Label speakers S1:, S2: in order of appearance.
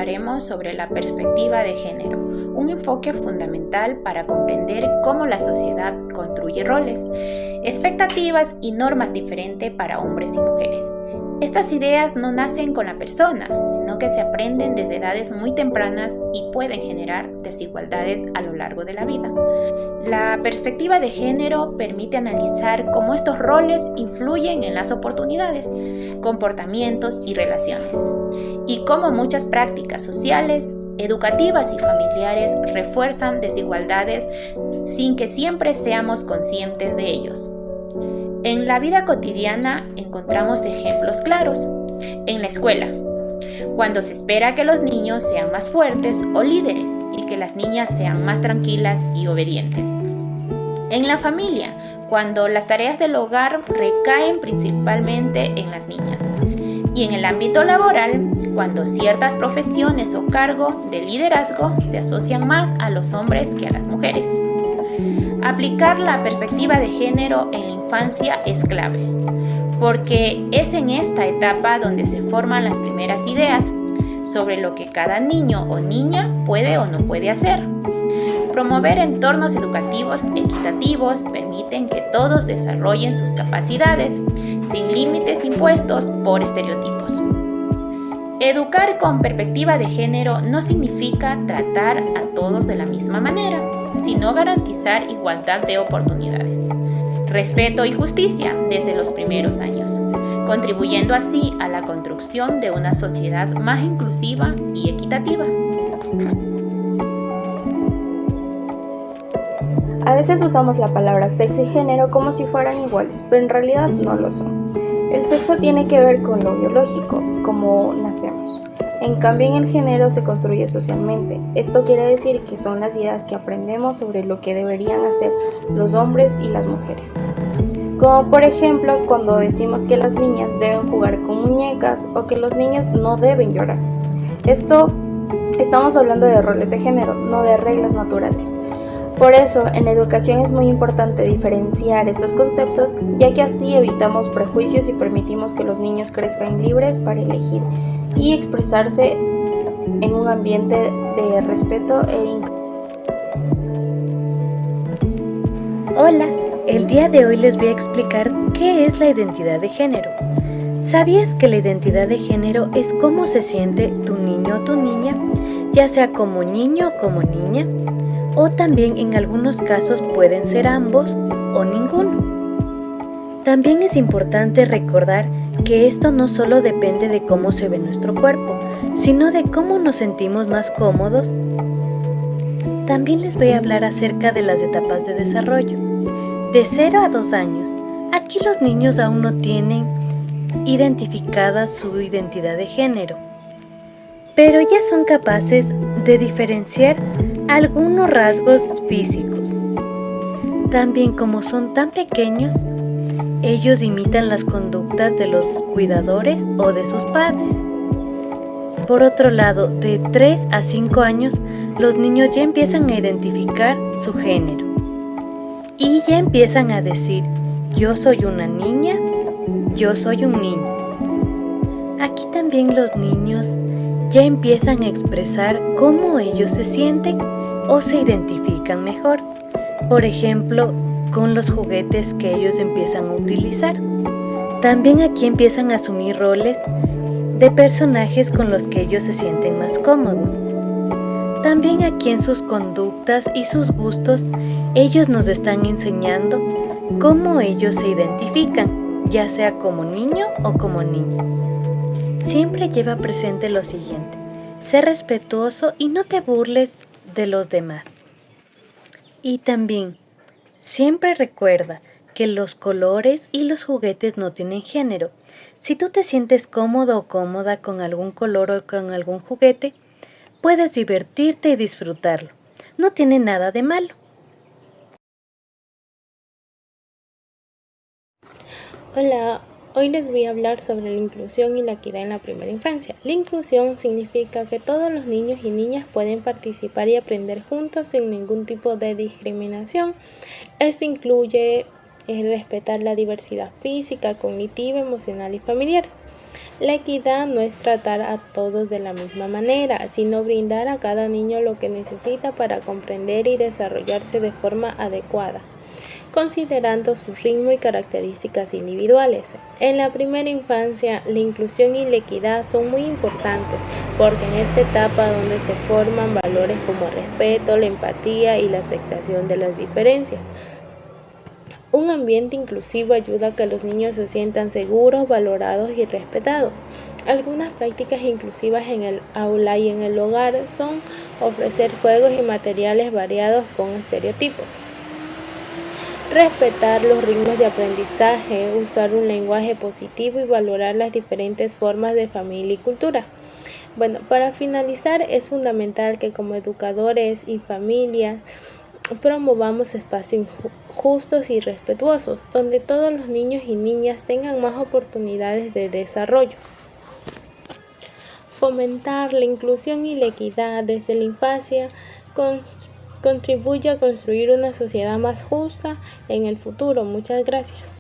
S1: hablaremos sobre la perspectiva de género, un enfoque fundamental para comprender cómo la sociedad construye roles, expectativas y normas diferentes para hombres y mujeres. Estas ideas no nacen con la persona, sino que se aprenden desde edades muy tempranas y pueden generar desigualdades a lo largo de la vida. La perspectiva de género permite analizar cómo estos roles influyen en las oportunidades, comportamientos y relaciones, y cómo muchas prácticas sociales, educativas y familiares refuerzan desigualdades sin que siempre seamos conscientes de ellos. En la vida cotidiana encontramos ejemplos claros. En la escuela, cuando se espera que los niños sean más fuertes o líderes y que las niñas sean más tranquilas y obedientes. En la familia, cuando las tareas del hogar recaen principalmente en las niñas. Y en el ámbito laboral, cuando ciertas profesiones o cargos de liderazgo se asocian más a los hombres que a las mujeres. Aplicar la perspectiva de género en la infancia es clave, porque es en esta etapa donde se forman las primeras ideas sobre lo que cada niño o niña puede o no puede hacer. Promover entornos educativos equitativos permiten que todos desarrollen sus capacidades, sin límites impuestos por estereotipos. Educar con perspectiva de género no significa tratar a todos de la misma manera, sino garantizar igualdad de oportunidades, respeto y justicia desde los primeros años, contribuyendo así a la construcción de una sociedad más inclusiva y equitativa.
S2: A veces usamos la palabra sexo y género como si fueran iguales, pero en realidad no lo son. El sexo tiene que ver con lo biológico, como nacemos. En cambio, en el género se construye socialmente. Esto quiere decir que son las ideas que aprendemos sobre lo que deberían hacer los hombres y las mujeres. Como por ejemplo, cuando decimos que las niñas deben jugar con muñecas o que los niños no deben llorar. Estamos hablando de roles de género, no de reglas naturales. Por eso, en la educación es muy importante diferenciar estos conceptos, ya que así evitamos prejuicios y permitimos que los niños crezcan libres para elegir y expresarse en un ambiente de respeto e inclusión.
S3: Hola, el día de hoy les voy a explicar qué es la identidad de género. ¿Sabías que la identidad de género es cómo se siente tu niño o tu niña, ya sea como niño o como niña? O también en algunos casos pueden ser ambos o ninguno. También es importante recordar que esto no solo depende de cómo se ve nuestro cuerpo, sino de cómo nos sentimos más cómodos. También les voy a hablar acerca de las etapas de desarrollo. De 0 a 2 años, aquí los niños aún no tienen identificada su identidad de género, pero ya son capaces de diferenciar algunos rasgos físicos. También, como son tan pequeños, ellos imitan las conductas de los cuidadores o de sus padres. Por otro lado, de 3 a 5 años, los niños ya empiezan a identificar su género y ya empiezan a decir: yo soy una niña, yo soy un niño. Aquí también los niños ya empiezan a expresar cómo ellos se sienten o se identifican mejor, por ejemplo, con los juguetes que ellos empiezan a utilizar. También aquí empiezan a asumir roles de personajes con los que ellos se sienten más cómodos. También aquí en sus conductas y sus gustos, ellos nos están enseñando cómo ellos se identifican, ya sea como niño o como niña. Siempre lleva presente lo siguiente: sé respetuoso y no te burles de los demás. Y también, siempre recuerda que los colores y los juguetes no tienen género. Si tú te sientes cómodo o cómoda con algún color o con algún juguete, puedes divertirte y disfrutarlo. No tiene nada de malo.
S4: Hola, hoy les voy a hablar sobre la inclusión y la equidad en la primera infancia. La inclusión significa que todos los niños y niñas pueden participar y aprender juntos sin ningún tipo de discriminación. Esto incluye respetar la diversidad física, cognitiva, emocional y familiar. La equidad no es tratar a todos de la misma manera, sino brindar a cada niño lo que necesita para comprender y desarrollarse de forma adecuada, considerando su ritmo y características individuales. En la primera infancia, la inclusión y la equidad son muy importantes, porque en esta etapa donde se forman valores como el respeto, la empatía y la aceptación de las diferencias. Un ambiente inclusivo ayuda a que los niños se sientan seguros, valorados y respetados. Algunas prácticas inclusivas en el aula y en el hogar son ofrecer juegos y materiales variados con estereotipos, respetar los ritmos de aprendizaje, usar un lenguaje positivo y valorar las diferentes formas de familia y cultura. Bueno, para finalizar, es fundamental que como educadores y familias promovamos espacios justos y respetuosos, donde todos los niños y niñas tengan más oportunidades de desarrollo. Fomentar la inclusión y la equidad desde la infancia contribuye a construir una sociedad más justa en el futuro. Muchas gracias.